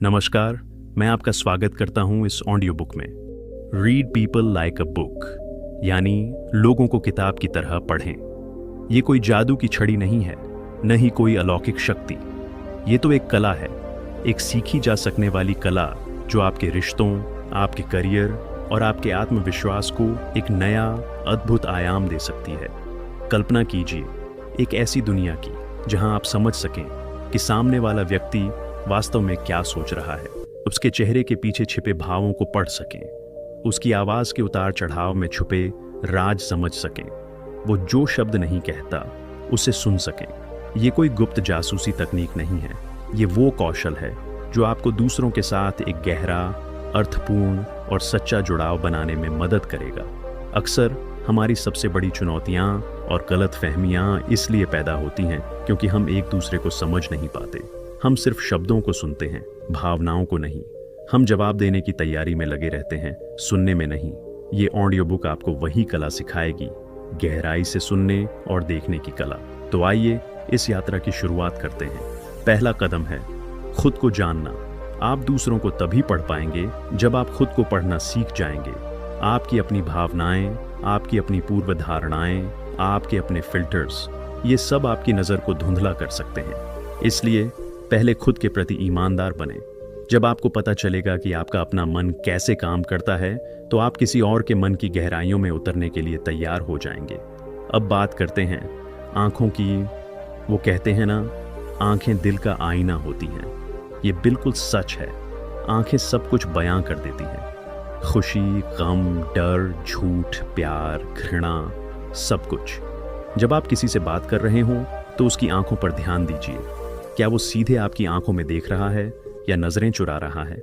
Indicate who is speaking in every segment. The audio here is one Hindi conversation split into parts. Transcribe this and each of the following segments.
Speaker 1: नमस्कार, मैं आपका स्वागत करता हूं इस ऑडियो बुक में। Read people like a book, यानी लोगों को किताब की तरह पढ़ें। ये कोई जादू की छड़ी नहीं है, न ही कोई अलौकिक शक्ति। ये तो एक कला है, एक सीखी जा सकने वाली कला जो आपके रिश्तों, आपके करियर और आपके आत्मविश्वास को एक नया अद्भुत आयाम दे सकती है। कल्पना कीजिए एक ऐसी दुनिया की जहां आप समझ सकें कि सामने वाला व्यक्ति वास्तव में क्या सोच रहा है, उसके चेहरे के पीछे छिपे भावों को पढ़ सकें, उसकी आवाज के उतार चढ़ाव में छुपे राज समझ सकें, वो जो शब्द नहीं कहता उसे सुन सकें। ये कोई गुप्त जासूसी तकनीक नहीं है, ये वो कौशल है जो आपको दूसरों के साथ एक गहरा, अर्थपूर्ण और सच्चा जुड़ाव बनाने में मदद करेगा। अक्सर हमारी सबसे बड़ी चुनौतियां और गलतफहमियां इसलिए पैदा होती हैं क्योंकि हम एक दूसरे को समझ नहीं पाते। हम सिर्फ शब्दों को सुनते हैं, भावनाओं को नहीं। हम जवाब देने की तैयारी में लगे रहते हैं, सुनने में नहीं। ये ऑडियो बुक आपको वही कला सिखाएगी, गहराई से सुनने और देखने की कला। तो आइए इस यात्रा की शुरुआत करते हैं। पहला कदम है खुद को जानना। आप दूसरों को तभी पढ़ पाएंगे जब आप खुद को पढ़ना सीख जाएंगे। आपकी अपनी भावनाएं, आपकी अपनी पूर्व धारणाएं, आपके अपने फिल्टर्स, ये सब आपकी नज़र को धुंधला कर सकते हैं। इसलिए पहले खुद के प्रति ईमानदार बने। जब आपको पता चलेगा कि आपका अपना मन कैसे काम करता है, तो आप किसी और के मन की गहराइयों में उतरने के लिए तैयार हो जाएंगे। अब बात करते हैं आंखों की। वो कहते हैं ना, आंखें दिल का आईना होती हैं। ये बिल्कुल सच है। आंखें सब कुछ बयां कर देती हैं, खुशी, गम, डर, झूठ, प्यार, घृणा, सब कुछ। जब आप किसी से बात कर रहे हों तो उसकी आंखों पर ध्यान दीजिए। क्या वो सीधे आपकी आंखों में देख रहा है या नजरें चुरा रहा है?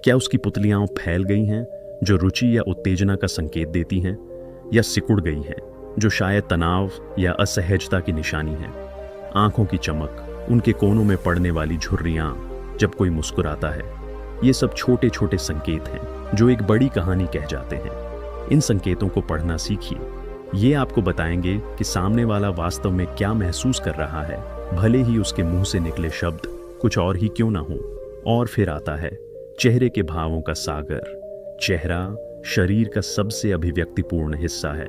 Speaker 1: क्या उसकी पुतलियां फैल गई हैं जो रुचि या उत्तेजना का संकेत देती हैं, या सिकुड़ गई हैं जो शायद तनाव या असहजता की निशानी है? आंखों की चमक, उनके कोनों में पड़ने वाली झुर्रियां जब कोई मुस्कुराता है, ये सब छोटे छोटे संकेत हैं जो एक बड़ी कहानी कह जाते हैं। इन संकेतों को पढ़ना सीखिए। ये आपको बताएंगे कि सामने वाला वास्तव में क्या महसूस कर रहा है, भले ही उसके मुंह से निकले शब्द कुछ और ही क्यों ना हो। और फिर आता है चेहरे के भावों का सागर। चेहरा शरीर का सबसे अभिव्यक्तिपूर्ण हिस्सा है।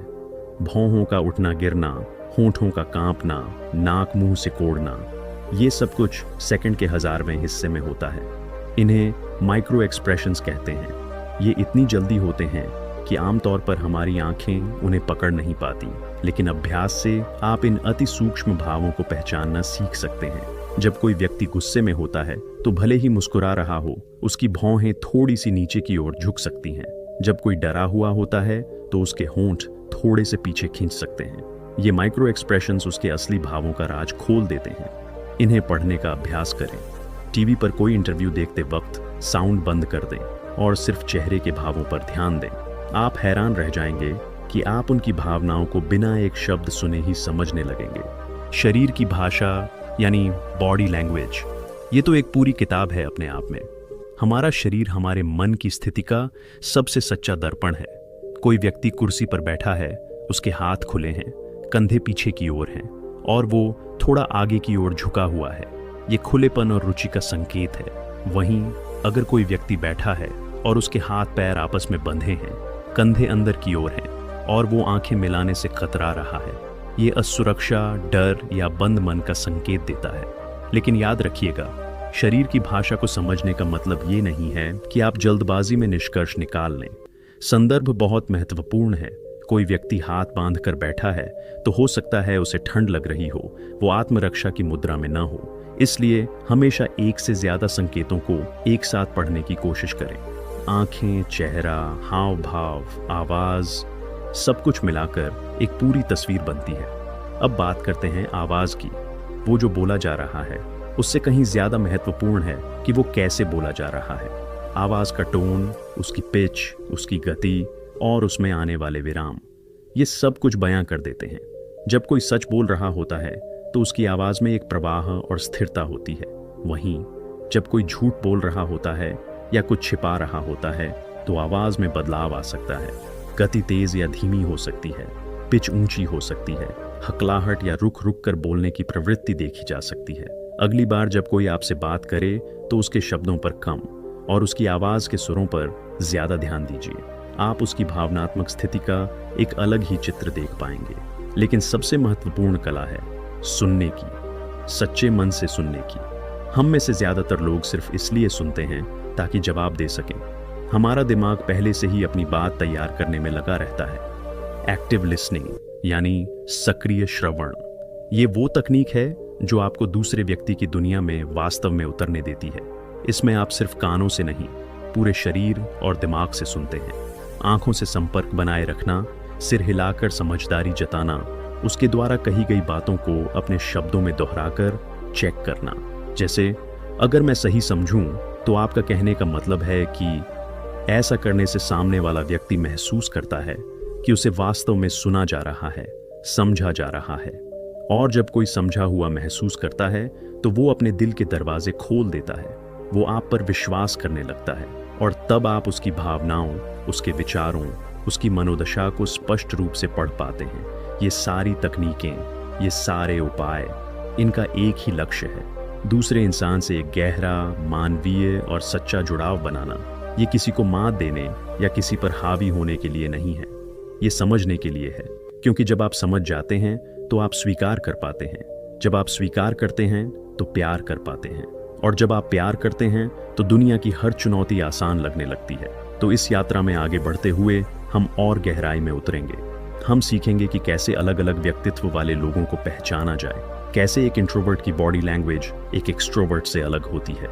Speaker 1: भौहों का उठना गिरना, होंठों का कांपना, नाक मुंह से कोड़ना, ये सब कुछ सेकंड के 1000वें हिस्से में होता है। इन्हें माइक्रो एक्सप्रेशंस कहते हैं। ये इतनी जल्दी होते हैं कि आमतौर पर हमारी आंखें उन्हें पकड़ नहीं पाती, लेकिन अभ्यास से आप इन अति सूक्ष्म भावों को पहचानना सीख सकते हैं। जब कोई व्यक्ति गुस्से में होता है तो भले ही मुस्कुरा रहा हो, उसकी भौहें थोड़ी सी नीचे की ओर झुक सकती हैं। जब कोई डरा हुआ होता है तो उसके होंठ थोड़े से पीछे खींच सकते हैं। ये माइक्रो एक्सप्रेशंस उसके असली भावों का राज खोल देते हैं। इन्हें पढ़ने का अभ्यास करें। टीवी पर कोई इंटरव्यू देखते वक्त साउंड बंद कर दें और सिर्फ चेहरे के भावों पर ध्यान दें। आप हैरान रह जाएंगे कि आप उनकी भावनाओं को बिना एक शब्द सुने ही समझने लगेंगे। शरीर की भाषा यानी बॉडी लैंग्वेज, ये तो एक पूरी किताब है अपने आप में। हमारा शरीर हमारे मन की स्थिति का सबसे सच्चा दर्पण है। कोई व्यक्ति कुर्सी पर बैठा है, उसके हाथ खुले हैं, कंधे पीछे की ओर हैं और वो थोड़ा आगे की ओर झुका हुआ है। ये खुलेपन और रुचि का संकेत है। वहीं अगर कोई व्यक्ति बैठा है और उसके हाथ पैर आपस में बंधे हैं, कंधे अंदर की ओर हैं और वो आंखें मिलाने से कतरा रहा है, ये असुरक्षा, डर या बंद मन का संकेत देता है। लेकिन याद रखिएगा, शरीर की भाषा को समझने का मतलब ये नहीं है कि आप जल्दबाजी में निष्कर्ष निकाल लें। संदर्भ बहुत महत्वपूर्ण है। कोई व्यक्ति हाथ बांध कर बैठा है तो हो सकता है उसे ठंड लग रही हो, वो आत्मरक्षा की मुद्रा में न हो। इसलिए हमेशा एक से ज्यादा संकेतों को एक साथ पढ़ने की कोशिश करें। आंखें, चेहरा, हाव भाव, आवाज, सब कुछ मिलाकर एक पूरी तस्वीर बनती है। अब बात करते हैं आवाज की। वो जो बोला जा रहा है उससे कहीं ज्यादा महत्वपूर्ण है कि वो कैसे बोला जा रहा है। आवाज का टोन, उसकी पिच, उसकी गति और उसमें आने वाले विराम, ये सब कुछ बयां कर देते हैं। जब कोई सच बोल रहा होता है तो उसकी आवाज में एक प्रवाह और स्थिरता होती है। वहीं जब कोई झूठ बोल रहा होता है या कुछ छिपा रहा होता है तो आवाज में बदलाव आ सकता है। गति तेज या धीमी हो सकती है, पिच ऊंची हो सकती है, हकलाहट या रुक रुक कर बोलने की प्रवृत्ति देखी जा सकती है। अगली बार जब कोई आपसे बात करे तो उसके शब्दों पर कम और उसकी आवाज़ के सुरों पर ज़्यादा ध्यान दीजिए। आप उसकी भावनात्मक स्थिति का एक अलग ही चित्र देख पाएंगे। लेकिन सबसे महत्वपूर्ण कला है सुनने की, सच्चे मन से सुनने की। हम में से ज़्यादातर लोग सिर्फ इसलिए सुनते हैं ताकि जवाब दे सकें। हमारा दिमाग पहले से ही अपनी बात तैयार करने में लगा रहता है। एक्टिव लिसनिंग यानी सक्रिय श्रवण, ये वो तकनीक है जो आपको दूसरे व्यक्ति की दुनिया में वास्तव में उतरने देती है। इसमें आप सिर्फ कानों से नहीं, पूरे शरीर और दिमाग से सुनते हैं। आंखों से संपर्क बनाए रखना, सिर हिलाकर समझदारी जताना, उसके द्वारा कही गई बातों को अपने शब्दों में दोहराकर चेक करना। जैसे, अगर मैं सही समझूं तो आपका कहने का मतलब है कि। ऐसा करने से सामने वाला व्यक्ति महसूस करता है कि उसे वास्तव में सुना जा रहा है, समझा जा रहा है। और जब कोई समझा हुआ महसूस करता है तो वो अपने दिल के दरवाजे खोल देता है। वो आप पर विश्वास करने लगता है और तब आप उसकी भावनाओं, उसके विचारों, उसकी मनोदशा को स्पष्ट रूप से पढ़ पाते हैं। ये सारी तकनीकें, ये सारे उपाय, इनका एक ही लक्ष्य है, दूसरे इंसान से एक गहरा, मानवीय और सच्चा जुड़ाव बनाना। ये किसी को मात देने या किसी पर हावी होने के लिए नहीं है, ये समझने के लिए है। क्योंकि जब आप समझ जाते हैं तो आप स्वीकार कर पाते हैं, जब आप स्वीकार करते हैं तो प्यार कर पाते हैं, और जब आप प्यार करते हैं तो दुनिया की हर चुनौती आसान लगने लगती है। तो इस यात्रा में आगे बढ़ते हुए हम और गहराई में उतरेंगे। हम सीखेंगे कि कैसे अलग अलग व्यक्तित्व वाले लोगों को पहचाना जाए, कैसे एक इंट्रोवर्ट की बॉडी लैंग्वेज एक एक्सट्रोवर्ट से अलग होती है,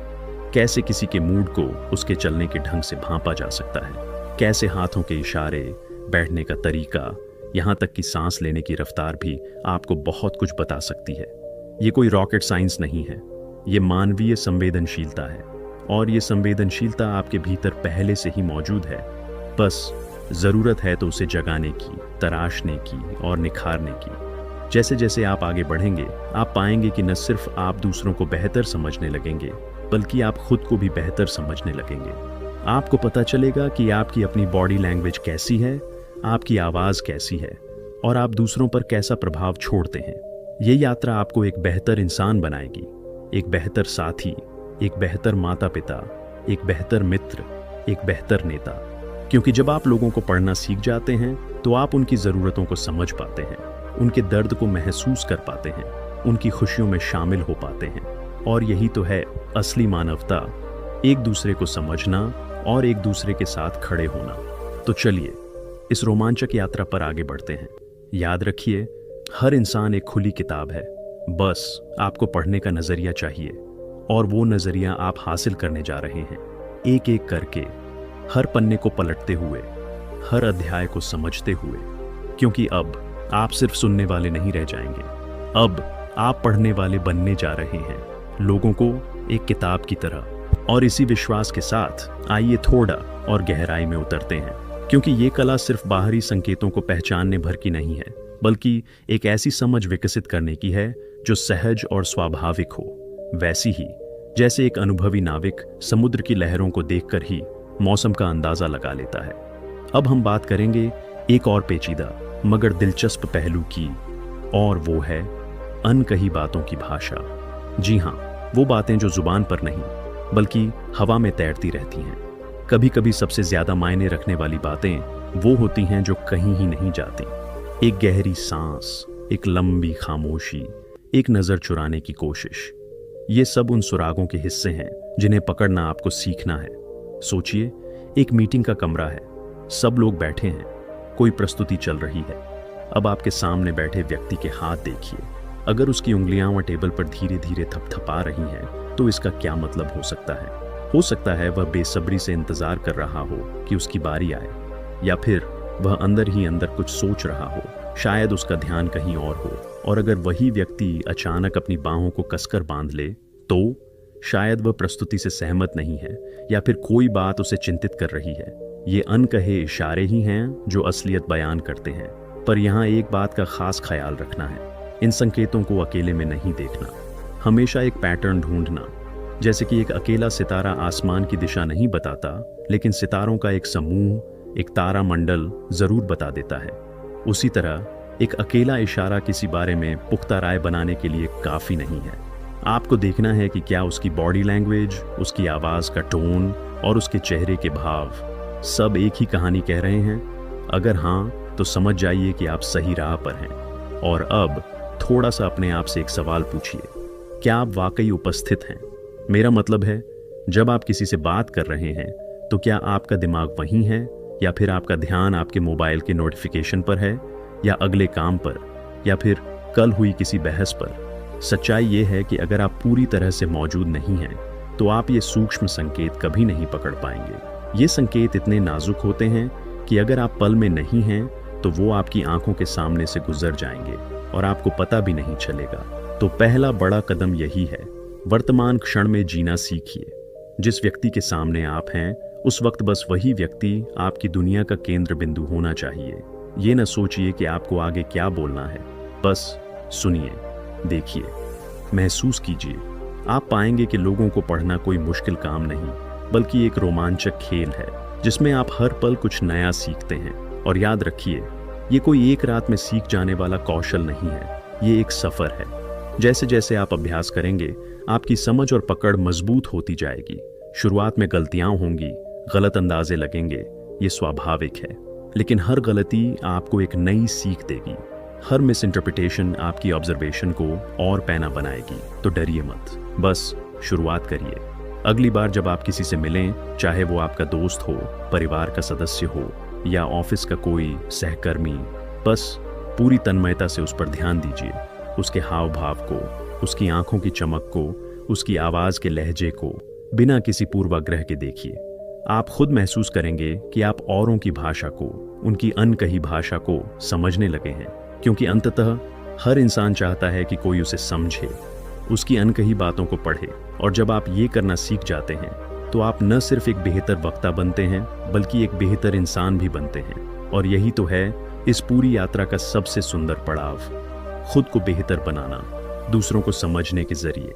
Speaker 1: कैसे किसी के मूड को उसके चलने के ढंग से भांपा जा सकता है, कैसे हाथों के इशारे, बैठने का तरीका, यहाँ तक कि सांस लेने की रफ्तार भी आपको बहुत कुछ बता सकती है। ये कोई रॉकेट साइंस नहीं है, ये मानवीय संवेदनशीलता है, और ये संवेदनशीलता आपके भीतर पहले से ही मौजूद है। बस ज़रूरत है तो उसे जगाने की, तराशने की और निखारने की। जैसे जैसे आप आगे बढ़ेंगे, आप पाएंगे कि न सिर्फ आप दूसरों को बेहतर समझने लगेंगे, बल्कि आप खुद को भी बेहतर समझने लगेंगे। आपको पता चलेगा कि आपकी अपनी बॉडी लैंग्वेज कैसी है, आपकी आवाज़ कैसी है, और आप दूसरों पर कैसा प्रभाव छोड़ते हैं। ये यात्रा आपको एक बेहतर इंसान बनाएगी, एक बेहतर साथी, एक बेहतर माता पिता, एक बेहतर मित्र, एक बेहतर नेता। क्योंकि जब आप लोगों को पढ़ना सीख जाते हैं तो आप उनकी ज़रूरतों को समझ पाते हैं, उनके दर्द को महसूस कर पाते हैं, उनकी खुशियों में शामिल हो पाते हैं। और यही तो है असली मानवता, एक दूसरे को समझना और एक दूसरे के साथ खड़े होना। तो चलिए इस रोमांचक यात्रा पर आगे बढ़ते हैं। याद रखिए, हर इंसान एक खुली किताब है, बस आपको पढ़ने का नज़रिया चाहिए, और वो नज़रिया आप हासिल करने जा रहे हैं, एक एक करके, हर पन्ने को पलटते हुए, हर अध्याय को समझते हुए। क्योंकि अब आप सिर्फ सुनने वाले नहीं रह जाएंगे, अब आप पढ़ने वाले बनने जा रहे हैं, लोगों को एक किताब की तरह। और इसी विश्वास के साथ आइए थोड़ा और गहराई में उतरते हैं, क्योंकि ये कला सिर्फ बाहरी संकेतों को पहचानने भर की नहीं है, बल्कि एक ऐसी समझ विकसित करने की है जो सहज और स्वाभाविक हो, वैसी ही जैसे एक अनुभवी नाविक समुद्र की लहरों को देखकर ही मौसम का अंदाजा लगा लेता है। अब हम बात करेंगे एक और पेचीदा मगर दिलचस्प पहलू की, और वो है अनकही बातों की भाषा। जी हाँ, वो बातें जो जुबान पर नहीं बल्कि हवा में तैरती रहती हैं। कभी कभी सबसे ज्यादा मायने रखने वाली बातें वो होती हैं जो कहीं ही नहीं जाती। एक गहरी सांस, एक लंबी खामोशी, एक नजर चुराने की कोशिश, ये सब उन सुरागों के हिस्से हैं जिन्हें पकड़ना आपको सीखना है। सोचिए, एक मीटिंग का कमरा है, सब लोग बैठे हैं, कोई प्रस्तुति चल रही है। अब आपके सामने बैठे व्यक्ति के हाथ देखिए, अगर उसकी उंगलियां वह टेबल पर धीरे धीरे थपथपा रही हैं तो इसका क्या मतलब हो सकता है? हो सकता है वह बेसब्री से इंतजार कर रहा हो कि उसकी बारी आए, या फिर वह अंदर ही अंदर कुछ सोच रहा हो, शायद उसका ध्यान कहीं और हो। और अगर वही व्यक्ति अचानक अपनी बाहों को कसकर बांध ले तो शायद वह प्रस्तुति से सहमत नहीं है, या फिर कोई बात उसे चिंतित कर रही है। ये अनकहे इशारे ही हैं जो असलियत बयान करते हैं। पर यहाँ एक बात का खास ख्याल रखना है, इन संकेतों को अकेले में नहीं देखना, हमेशा एक पैटर्न ढूंढना। जैसे कि एक अकेला सितारा आसमान की दिशा नहीं बताता, लेकिन सितारों का एक समूह, एक तारा मंडल जरूर बता देता है। उसी तरह एक अकेला इशारा किसी बारे में पुख्ता राय बनाने के लिए काफी नहीं है। आपको देखना है कि क्या उसकी बॉडी लैंग्वेज, उसकी आवाज का टोन और उसके चेहरे के भाव सब एक ही कहानी कह रहे हैं। अगर हाँ, तो समझ जाइए कि आप सही राह पर हैं। और अब थोड़ा सा अपने आप से एक सवाल पूछिए, क्या आप वाकई उपस्थित हैं? मेरा मतलब है, जब आप किसी से बात कर रहे हैं तो क्या आपका दिमाग वहीं है, या फिर आपका ध्यान आपके मोबाइल के नोटिफिकेशन पर है, या अगले काम पर, या फिर कल हुई किसी बहस पर? सच्चाई ये है कि अगर आप पूरी तरह से मौजूद नहीं हैं तो आप ये सूक्ष्म संकेत कभी नहीं पकड़ पाएंगे। ये संकेत इतने नाजुक होते हैं कि अगर आप पल में नहीं हैं तो वो आपकी आंखों के सामने से गुजर जाएंगे और आपको पता भी नहीं चलेगा। तो पहला बड़ा कदम यही है, वर्तमान क्षण में जीना सीखिए। जिस व्यक्ति के सामने आप हैं उस वक्त बस वही व्यक्ति आपकी दुनिया का केंद्र बिंदु होना चाहिए। ये न सोचिए कि आपको आगे क्या बोलना है, बस सुनिए, देखिए, महसूस कीजिए। आप पाएंगे कि लोगों को पढ़ना कोई मुश्किल काम नहीं, बल्कि एक रोमांचक खेल है जिसमें आप हर पल कुछ नया सीखते हैं। और याद रखिए, ये कोई एक रात में सीख जाने वाला कौशल नहीं है, ये एक सफर है। जैसे जैसे आप अभ्यास करेंगे, आपकी समझ और पकड़ मजबूत होती जाएगी। शुरुआत में गलतियां होंगी, गलत अंदाजे लगेंगे, ये स्वाभाविक है, लेकिन हर गलती आपको एक नई सीख देगी। हर मिस इंटरप्रिटेशन आपकी ऑब्जर्वेशन को और पैना बनाएगी। तो डरिए मत, बस शुरुआत करिए। अगली बार जब आप किसी से मिलें, चाहे वो आपका दोस्त हो, परिवार का सदस्य हो या ऑफिस का कोई सहकर्मी, बस पूरी तन्मयता से उस पर ध्यान दीजिए। उसके हाव भाव को, उसकी आंखों की चमक को, उसकी आवाज के लहजे को बिना किसी पूर्वाग्रह के देखिए। आप खुद महसूस करेंगे कि आप औरों की भाषा को, उनकी अनकही भाषा को समझने लगे हैं, क्योंकि अंततः हर इंसान चाहता है कि कोई उसे समझे, उसकी अनकही बातों को पढ़े। और जब आप ये करना सीख जाते हैं तो आप न सिर्फ एक बेहतर वक्ता बनते हैं, बल्कि एक बेहतर इंसान भी बनते हैं। और यही तो है इस पूरी यात्रा का सबसे सुंदर पड़ाव, खुद को बेहतर बनाना, दूसरों को समझने के जरिए।